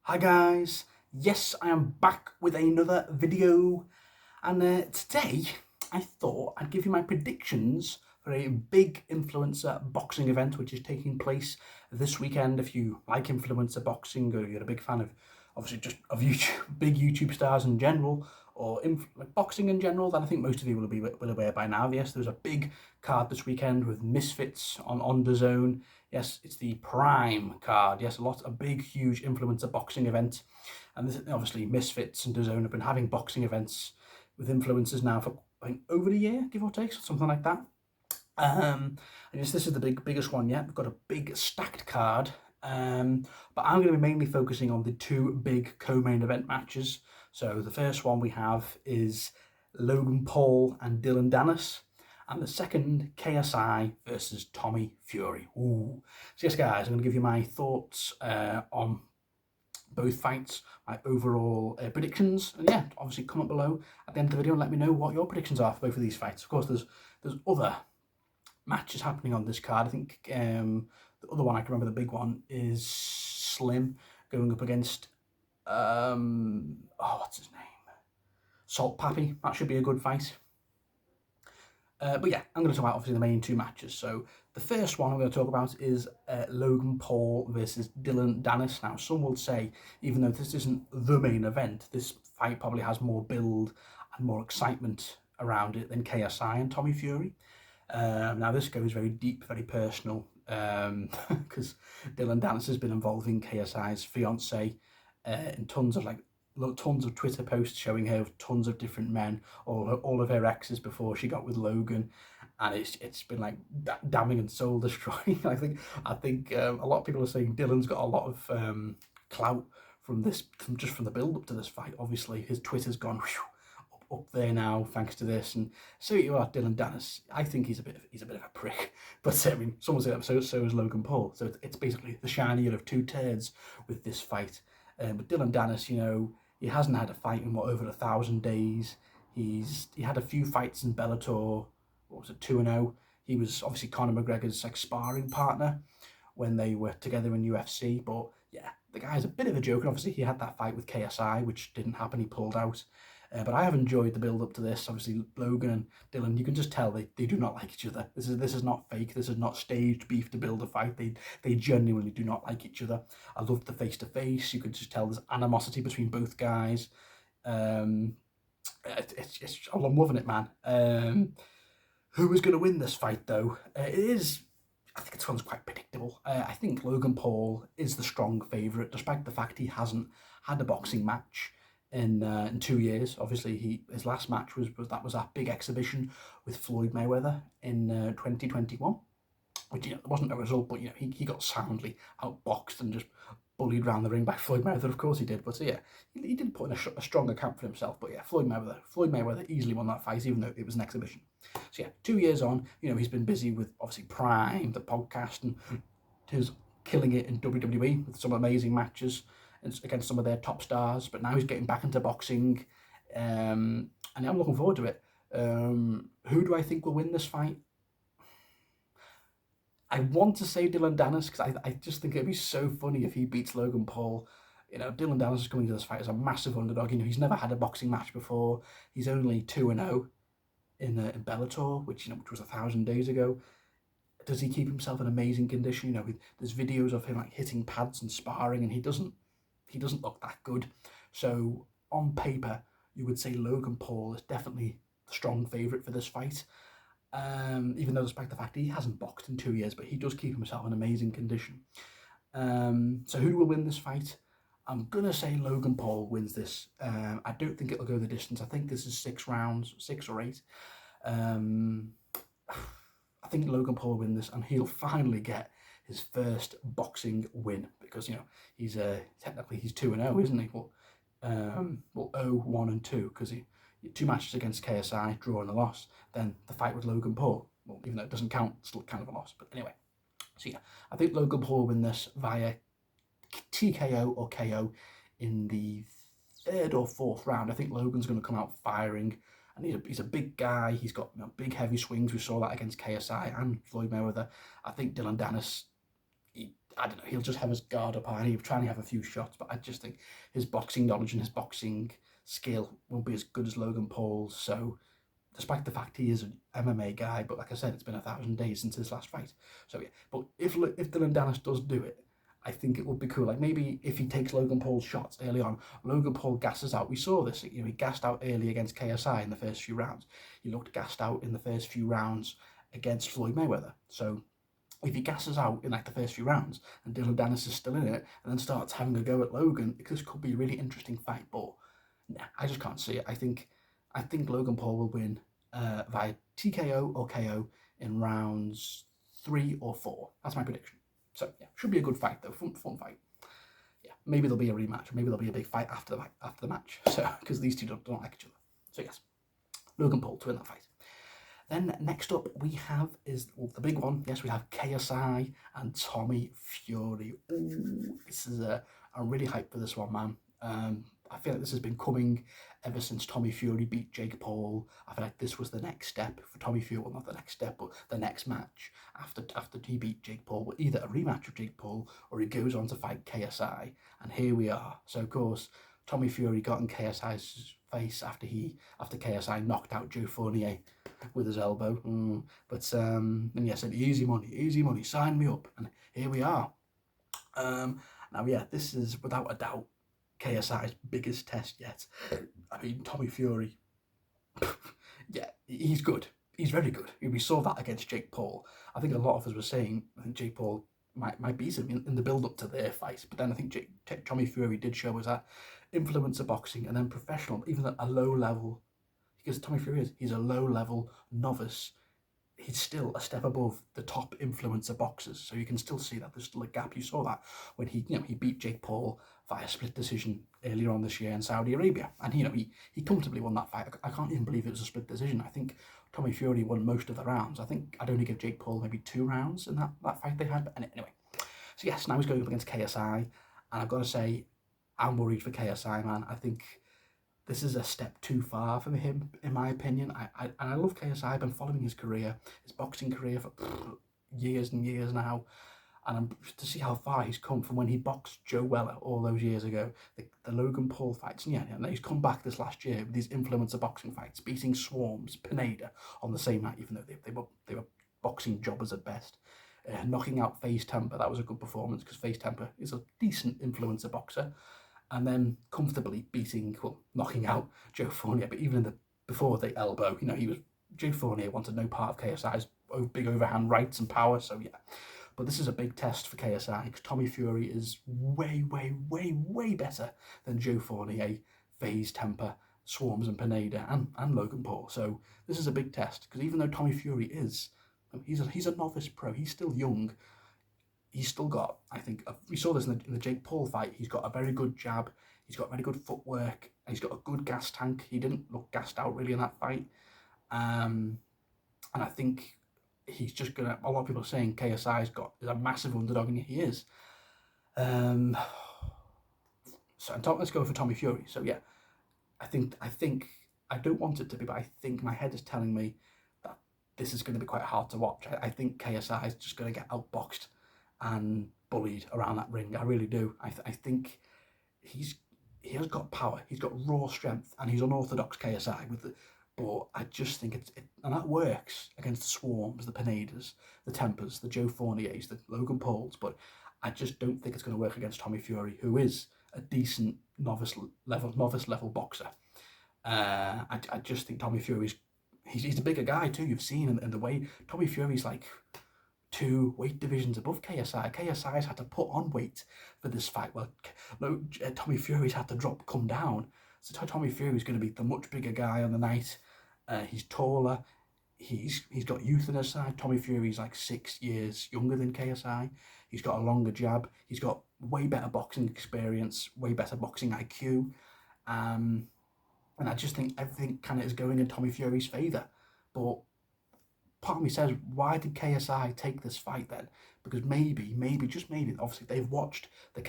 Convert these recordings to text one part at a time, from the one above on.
Hi guys, yes I am back with another video and today I thought I'd give you my predictions for a big influencer boxing event which is taking place this weekend. If you like influencer boxing or you're a big fan of obviously just of YouTube, big YouTube stars in general or like boxing in general, then I think most of you will be well aware by now. Yes, there's a big card this weekend with Misfits on DAZN. Yes, it's the Prime card. Yes, a big, huge influencer boxing event. And this, obviously, Misfits and DAZN have been having boxing events with influencers now for I think over a year, give or take, something like that. I guess this is the biggest one yet. We've got a big stacked card, but I'm going to be mainly focusing on the two big co-main event matches. So the first one we have is Logan Paul and Dylan Dennis, and the second KSI versus Tommy Fury. Ooh. So yes, guys, I'm going to give you my thoughts on both fights, my overall predictions, and yeah, obviously comment below at the end of the video and let me know what your predictions are for both of these fights. Of course, there's other matches happening on this card. I think the other one I can remember, the big one, is Slim going up against what's his name? Salt Pappy. That should be a good fight. But yeah, I'm going to talk about obviously the main two matches. So the first one I'm going to talk about is Logan Paul versus Dylan Dennis. Now, some will say, even though this isn't the main event, this fight probably has more build and more excitement around it than KSI and Tommy Fury. Now, this goes very deep, very personal, because Dylan Dennis has been involving KSI's fiance in tons of Twitter posts showing her tons of different men, all of her exes before she got with Logan, and it's been like damning and soul destroying. I think a lot of people are saying Dylan's got a lot of clout from the build up to this fight. Obviously, his Twitter's gone up there now thanks to this, and so you are Dylan Dennis. I think he's a bit of a prick, but I mean, someone said that, so is Logan Paul. So it's basically the shinier of two turds with this fight. But Dylan Dennis, he hasn't had a fight in over 1,000 days. He had a few fights in Bellator. What was it, 2-0? He was obviously Conor McGregor's sparring partner when they were together in UFC. But yeah, the guy's a bit of a joke. And obviously, he had that fight with KSI, which didn't happen. He pulled out. But I have enjoyed the build up to this. Obviously, Logan and Dylan, you can just tell they do not like each other. This is not fake. This is not staged beef to build a fight. They genuinely do not like each other. I loved the face to face. You could just tell there's animosity between both guys. I'm loving it, man. Who is going to win this fight though? It is. I think this one's quite predictable. I think Logan Paul is the strong favourite, despite the fact he hasn't had a boxing match in 2 years. Obviously, his last match was that big exhibition with Floyd Mayweather in 2021, which there wasn't a result, but he got soundly outboxed and just bullied around the ring by Floyd Mayweather. Of course he did, but so yeah, he did put in a strong account for himself. But yeah, Floyd Mayweather easily won that fight, even though it was an exhibition. So yeah, 2 years on, he's been busy with obviously Prime, the podcast, and he's killing it in WWE with some amazing matches against some of their top stars. But now he's getting back into boxing, and I'm looking forward to it. Who do I think will win this fight? I want to say Dylan Dennis because I just think it'd be so funny if he beats Logan Paul. Dylan Dennis is coming to this fight as a massive underdog. He's never had a boxing match before. He's only 2-0 in Bellator, which was 1,000 days ago. Does he keep himself in amazing condition? There's videos of him like hitting pads and sparring, and he doesn't look that good. So on paper, you would say Logan Paul is definitely the strong favourite for this fight. Even though despite the fact he hasn't boxed in 2 years, but he does keep himself in amazing condition. So who will win this fight? I'm going to say Logan Paul wins this. I don't think it'll go the distance. I think this is 6 rounds, 6 or 8. I think Logan Paul will win this, and he'll finally get his first boxing win because he's technically he's 2-0, isn't he? Well, 0-1-2 because he 2 matches against KSI, draw and a loss. Then the fight with Logan Paul, well, even though it doesn't count, still kind of a loss. But anyway, so yeah, I think Logan Paul will win this via TKO or KO in the 3rd or 4th round. I think Logan's going to come out firing, and he's a big guy. He's got big heavy swings. We saw that against KSI and Floyd Mayweather. I think Dylan Dennis I don't know, he'll just have his guard up high and he'll try and have a few shots, but I just think his boxing knowledge and his boxing skill won't be as good as Logan Paul's. So, despite the fact he is an MMA guy, but like I said, it's been 1,000 days since his last fight. So yeah, but if Dylan Dennis does do it, I think it would be cool. Like maybe if he takes Logan Paul's shots early on, Logan Paul gasses out. We saw this, he gassed out early against KSI in the first few rounds. He looked gassed out in the first few rounds against Floyd Mayweather. So if he gasses out in like the first few rounds and Dylan Dennis is still in it and then starts having a go at Logan, this could be a really interesting fight. But nah, I just can't see it. I think Logan Paul will win via TKO or KO in rounds 3 or 4. That's my prediction. So yeah, should be a good fight though, fun fight. Yeah, maybe there'll be a rematch, maybe there'll be a big fight after the match. So because these two don't like each other. So yes, Logan Paul to win that fight. Then next up we have is the big one. Yes, we have KSI and Tommy Fury. Ooh, this is I'm really hyped for this one, man. I feel like this has been coming ever since Tommy Fury beat Jake Paul. I feel like this was the next step for Tommy Fury. Well, not the next step, but the next match after he beat Jake Paul. But either a rematch of Jake Paul or he goes on to fight KSI. And here we are. So of course, Tommy Fury got in KSI's face after KSI knocked out Joe Fournier with his elbow. But and yeah, said easy money, sign me up. And here we are. Now yeah, this is without a doubt KSI's biggest test yet. I mean, Tommy Fury, yeah, he's good. He's very good. We saw that against Jake Paul. I think a lot of us were saying I think Jake Paul might beat him in the build-up to their fight. But then I think Tommy Fury did show us that influencer boxing and then professional, even at a low level, because Tommy Fury he's a low-level novice. He's still a step above the top influencer boxers, so you can still see that there's still a gap. You saw that when he beat Jake Paul via split decision earlier on this year in Saudi Arabia, and he comfortably won that fight. I can't even believe it was a split decision. I think Tommy Fury won most of the rounds. I think I'd only give Jake Paul maybe 2 rounds in that fight they had. But anyway, so yes, now he's going up against KSI, and I've got to say, I'm worried for KSI, man. I think this is a step too far for him, in my opinion. I love KSI. I've been following his career, his boxing career for years and years now. And to see how far he's come from when he boxed Joe Weller all those years ago, the Logan Paul fights. And yeah, and he's come back this last year with these influencer boxing fights, beating Swarms, Pineda on the same night, even though they were boxing jobbers at best. Knocking out FaZe Temper, that was a good performance because FaZe Temper is a decent influencer boxer. And then comfortably knocking out Joe Fournier. But even before the elbow, Joe Fournier wanted no part of KSI's big overhand rights and power. So yeah, but this is a big test for KSI because Tommy Fury is way, way, way, way better than Joe Fournier, FaZe Temper, Swarms and Pineda and Logan Paul. So this is a big test because even though Tommy Fury he's a novice pro, he's still young. He's still got, I think, we saw this in the Jake Paul fight, he's got a very good jab, he's got very good footwork, and he's got a good gas tank. He didn't look gassed out really in that fight. And I think he's just going to, a lot of people are saying KSI is a massive underdog, and he is. So let's go for Tommy Fury. So yeah, I think, I don't want it to be, but I think my head is telling me that this is going to be quite hard to watch. I think KSI is just going to get outboxed and bullied around that ring. I really do. I think he has got power. He's got raw strength, and he's unorthodox KSI but I just think and that works against the Swarms, the Pinedas, the Tempers, the Joe Fourniers, the Logan Pauls. But I just don't think it's going to work against Tommy Fury, who is a decent novice level boxer. I just think Tommy Fury's he's a bigger guy too. You've seen in the way Tommy Fury's like 2 weight divisions above KSI. KSI's had to put on weight for this fight. Well, Tommy Fury's had to come down. So Tommy Fury's going to be the much bigger guy on the night. He's taller. He's got youth on his side. Tommy Fury's like 6 years younger than KSI. He's got a longer jab. He's got way better boxing experience, way better boxing IQ. And I just think everything kind of is going in Tommy Fury's favour. But part of me says, why did KSI take this fight then? Because maybe, just maybe, obviously they've watched the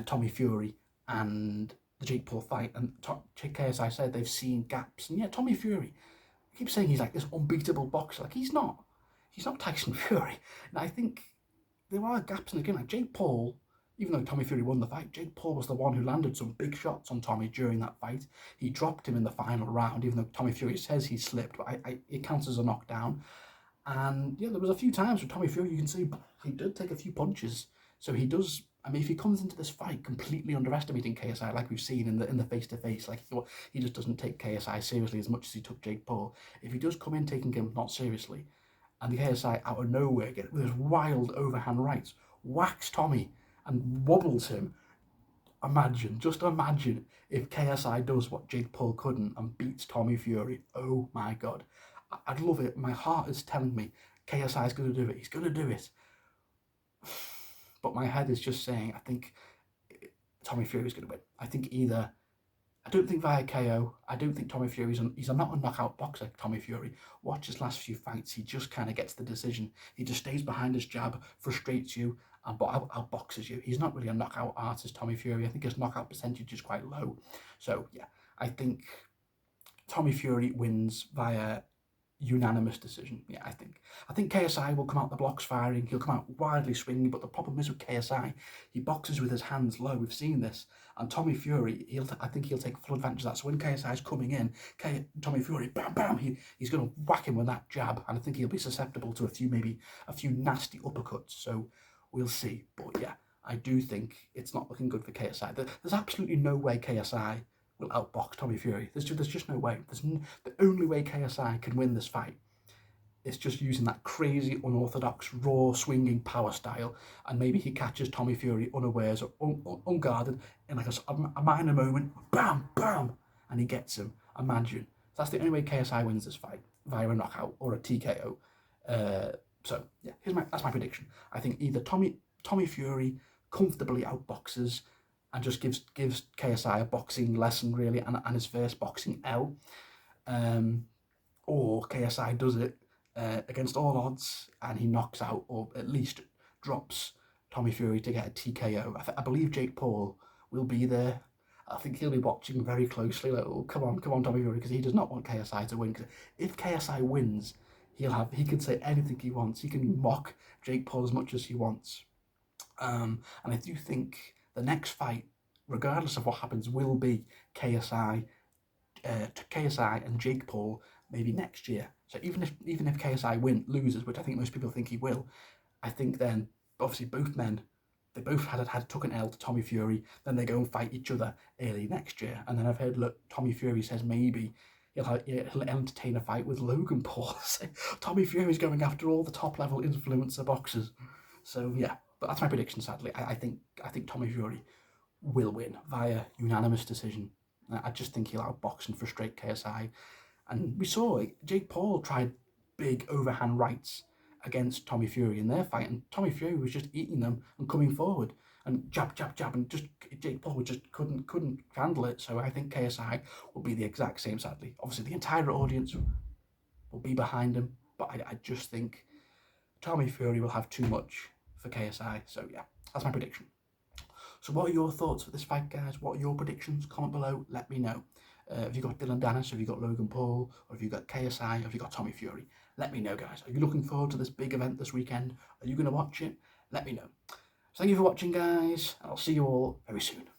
Tommy Fury and the Jake Paul fight, and KSI said they've seen gaps. And yeah, Tommy Fury, I keep saying he's like this unbeatable boxer. Like, he's not. he's not Tyson Fury. And I think there are gaps in the game. Like Jake Paul, even though Tommy Fury won the fight, Jake Paul was the one who landed some big shots on Tommy during that fight. He dropped him in the final round, even though Tommy Fury says he slipped, but it counts as a knockdown. And yeah, there was a few times with Tommy Fury, you can see he did take a few punches. So he does. I mean, if he comes into this fight completely underestimating KSI, like we've seen in the face-to-face, like he just doesn't take KSI seriously as much as he took Jake Paul. If he does come in taking him not seriously, and the KSI out of nowhere with his wild overhand rights whacks Tommy and wobbles him, just imagine if KSI does what Jake Paul couldn't and beats Tommy Fury. Oh my God. I'd love it. My heart is telling me KSI is going to do it. He's going to do it. But my head is just saying, I think Tommy Fury is going to win. I think either, I don't think via KO. I don't think Tommy Fury's he's not a knockout boxer, Tommy Fury. Watch his last few fights. He just kind of gets the decision. He just stays behind his jab, frustrates you, and outboxes you. He's not really a knockout artist, Tommy Fury. I think his knockout percentage is quite low. So yeah, I think Tommy Fury wins via unanimous decision. Yeah, I think KSI will come out the blocks firing. He'll come out widely swinging, but the problem is with KSI, he boxes with his hands low. We've seen this. And Tommy Fury, I think he'll take full advantage of that. So when KSI is coming in, Tommy Fury, bam, bam, he's going to whack him with that jab, and I think he'll be susceptible to a few nasty uppercuts. So we'll see. But yeah, I do think it's not looking good for KSI. There's absolutely no way KSI will outbox Tommy Fury. There's just no way. The only way KSI can win this fight is just using that crazy, unorthodox, raw, swinging power style, and maybe he catches Tommy Fury unawares or unguarded in like a minor moment, bam, bam, and he gets him. Imagine. That's the only way KSI wins this fight, via a knockout or a TKO. So yeah, that's my prediction. I think either Tommy Fury comfortably outboxes and just gives KSI a boxing lesson, really, and his first boxing L. Or KSI does it against all odds, and he knocks out, or at least drops, Tommy Fury to get a TKO. I believe Jake Paul will be there. I think he'll be watching very closely, like, oh, come on, Tommy Fury, because he does not want KSI to win. Because if KSI wins, he can say anything he wants. He can mock Jake Paul as much as he wants. And I do think the next fight, regardless of what happens, will be KSI and Jake Paul maybe next year. So even if KSI loses, which I think most people think he will, I think then obviously both men, they both took an L to Tommy Fury. Then they go and fight each other early next year. And then I've heard Tommy Fury says maybe he'll entertain a fight with Logan Paul. So Tommy Fury's going after all the top level influencer boxers. So yeah. But that's my prediction, sadly. I think Tommy Fury will win via unanimous decision. I just think he'll outbox and frustrate KSI. And we saw Jake Paul tried big overhand rights against Tommy Fury in their fight, and Tommy Fury was just eating them and coming forward and jab, and just Jake Paul just couldn't handle it. So I think KSI will be the exact same, sadly. Obviously, the entire audience will be behind him, but I just think Tommy Fury will have too much for KSI. So yeah, that's my prediction. So what are your thoughts for this fight, guys? What are your predictions? Comment below, let me know. Have you got Dylan Dennis? Have you got Logan Paul? Or have you got KSI? Or have you got Tommy Fury? Let me know, guys. Are you looking forward to this big event this weekend? Are you going to watch it? Let me know. So thank you for watching, guys. I'll see you all very soon.